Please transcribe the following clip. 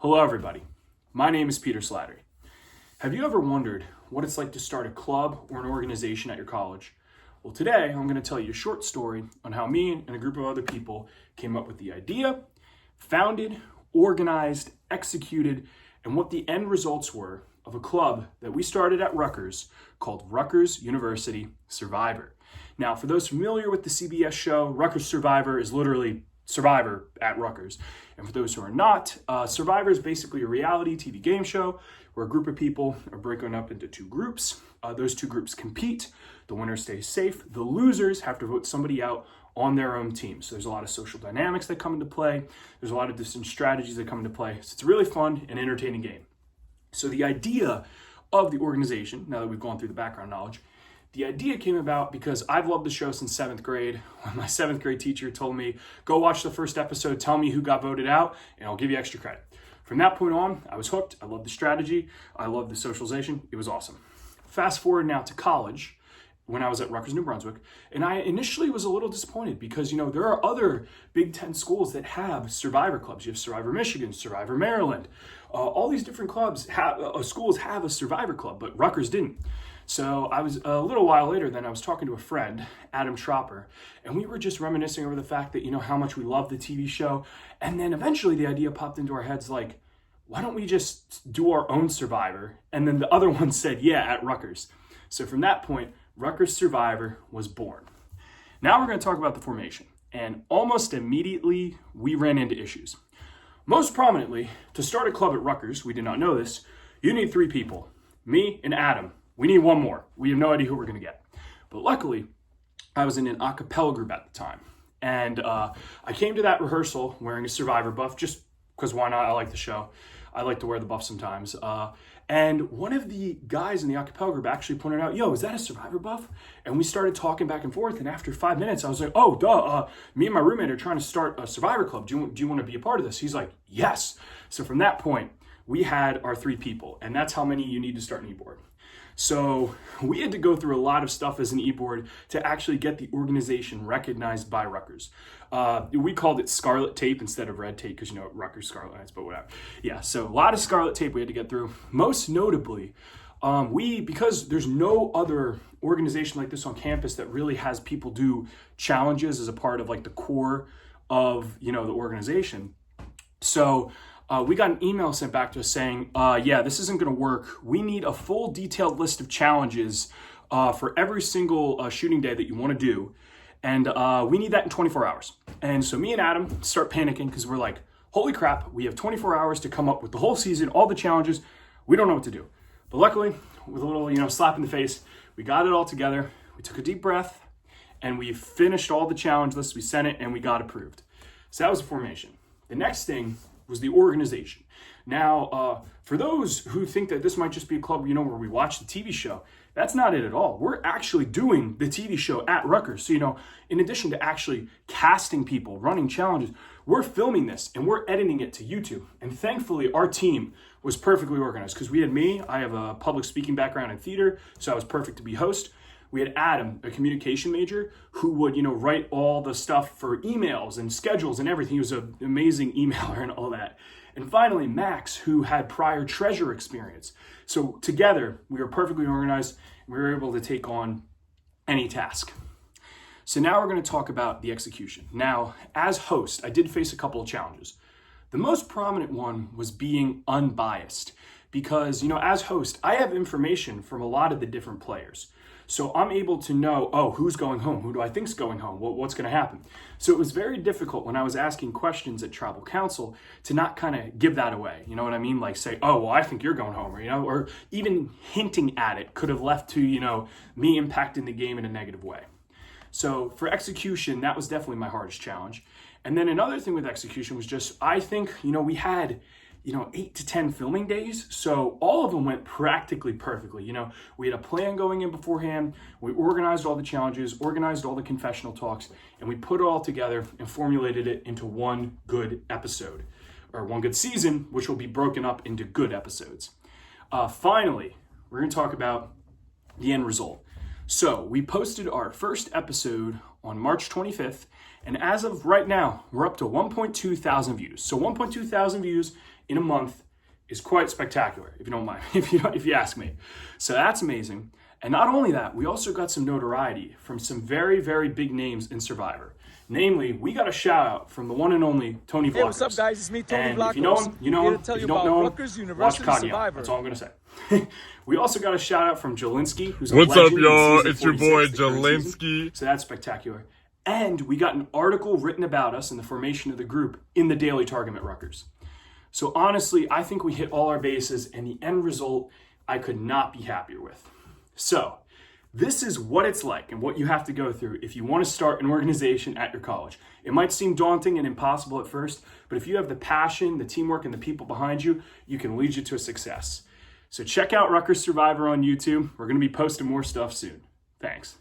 Hello, everybody. My name is Peter Slattery. Have you ever wondered what it's like to start a club or an organization at your college? Well, today I'm going to tell you a short story on how me and a group of other people came up with the idea, founded, organized, executed, and what the end results were of a club that we started at Rutgers called Rutgers University Survivor. Now, for those familiar with the CBS show, Rutgers Survivor is literally Survivor at Rutgers. And for those who are not, Survivor is basically a reality TV game show where a group of people are broken up into two groups. Those two groups compete. The winner stays safe. The losers have to vote somebody out on their own team. So there's a lot of social dynamics that come into play. There's a lot of different strategies that come into play. So it's a really fun and entertaining game. So the idea of the organization, now that we've gone through the background knowledge, the idea came about because I've loved the show since 7th grade. When my 7th grade teacher told me, go watch the first episode, tell me who got voted out, and I'll give you extra credit. From that point on, I was hooked. I loved the strategy. I loved the socialization. It was awesome. Fast forward now to college, when I was at Rutgers, New Brunswick, and I initially was a little disappointed because, there are other Big Ten schools that have Survivor clubs. You have Survivor Michigan, Survivor Maryland. All these different schools have a Survivor club, but Rutgers didn't. So I was a little while later, then I was talking to a friend, Adam Tropper, and we were just reminiscing over the fact that, how much we love the TV show. And then eventually the idea popped into our heads like, why don't we just do our own Survivor? And then the other one said, yeah, at Rutgers. So from that point, Rutgers Survivor was born. Now we're going to talk about the formation. And almost immediately, we ran into issues. Most prominently, to start a club at Rutgers, we did not know this, you need 3 people, me and Adam. We need one more. We have no idea who we're going to get. But luckily, I was in an a cappella group at the time. And I came to that rehearsal wearing a Survivor buff, just because why not? I like the show. I like to wear the buff sometimes. And one of the guys in the a cappella group actually pointed out, yo, is that a Survivor buff? And we started talking back and forth. And after 5 minutes, I was like, oh, duh. Me and my roommate are trying to start a Survivor club. Do you want to be a part of this? He's like, yes. So from that point, we had our 3 people. And that's how many you need to start an e-board. So we had to go through a lot of stuff as an e-board to actually get the organization recognized by Rutgers. We called it Scarlet Tape instead of Red Tape because, Rutgers Scarlet Knights, but whatever. Yeah, so a lot of Scarlet Tape we had to get through. Most notably, because there's no other organization like this on campus that really has people do challenges as a part of like the core of, the organization. So we got an email sent back to us saying, yeah, this isn't going to work. We need a full detailed list of challenges for every single shooting day that you want to do. And we need that in 24 hours. And so me and Adam start panicking because we're like, holy crap, we have 24 hours to come up with the whole season, all the challenges. We don't know what to do. But luckily, with a little, slap in the face, we got it all together. We took a deep breath and we finished all the challenge lists. We sent it and we got approved. So that was the formation. The next thing was the organization. Now, for those who think that this might just be a club, where we watch the TV show, that's not it at all. We're actually doing the TV show at Rutgers. So, in addition to actually casting people, running challenges, we're filming this and we're editing it to YouTube. And thankfully, our team was perfectly organized because we had me. I have a public speaking background in theater, so I was perfect to be host. We had Adam, a communication major, who would, write all the stuff for emails and schedules and everything. He was an amazing emailer and all that. And finally, Max, who had prior treasure experience. So together, we were perfectly organized and we were able to take on any task. So now we're going to talk about the execution. Now, as host, I did face a couple of challenges. The most prominent one was being unbiased because, as host, I have information from a lot of the different players. So I'm able to know, who's going home? Who do I think's going home? What's going to happen? So it was very difficult when I was asking questions at tribal council to not kind of give that away. You know what I mean? Like say, I think you're going home, or even hinting at it could have left to, me impacting the game in a negative way. So for execution, that was definitely my hardest challenge. And then another thing with execution was just, I think, we had 8 to 10 filming days. So all of them went practically perfectly. We had a plan going in beforehand. We organized all the challenges, organized all the confessional talks, and we put it all together and formulated it into one good episode or one good season, which will be broken up into good episodes. Finally, we're going to talk about the end result. So we posted our first episode on March 25th. And as of right now, we're up to 1.2 thousand views. So 1.2 thousand views in a month is quite spectacular, if you don't mind, if you ask me. So that's amazing. And not only that, we also got some notoriety from some very, very big names in Survivor. Namely, we got a shout out from the one and only Tony Vlachos. Hey, what's up, guys? It's me, Tony Vlachos. If you know him, you know him. If you don't know him, Rutgers watch University Kanye. Survivor. That's all I'm going to say. We also got a shout out from Jelinsky, who's a What's up, legend in y'all? season It's your boy 46, the current season. Jelinsky. So that's spectacular. And we got an article written about us and the formation of the group in the Daily Targum at Rutgers. So honestly, I think we hit all our bases, and the end result I could not be happier with. So this is what it's like and what you have to go through if you want to start an organization at your college. It might seem daunting and impossible at first, but if you have the passion, the teamwork, and the people behind you, you can lead you to success. So check out Rutgers Survivor on YouTube. We're going to be posting more stuff soon. Thanks.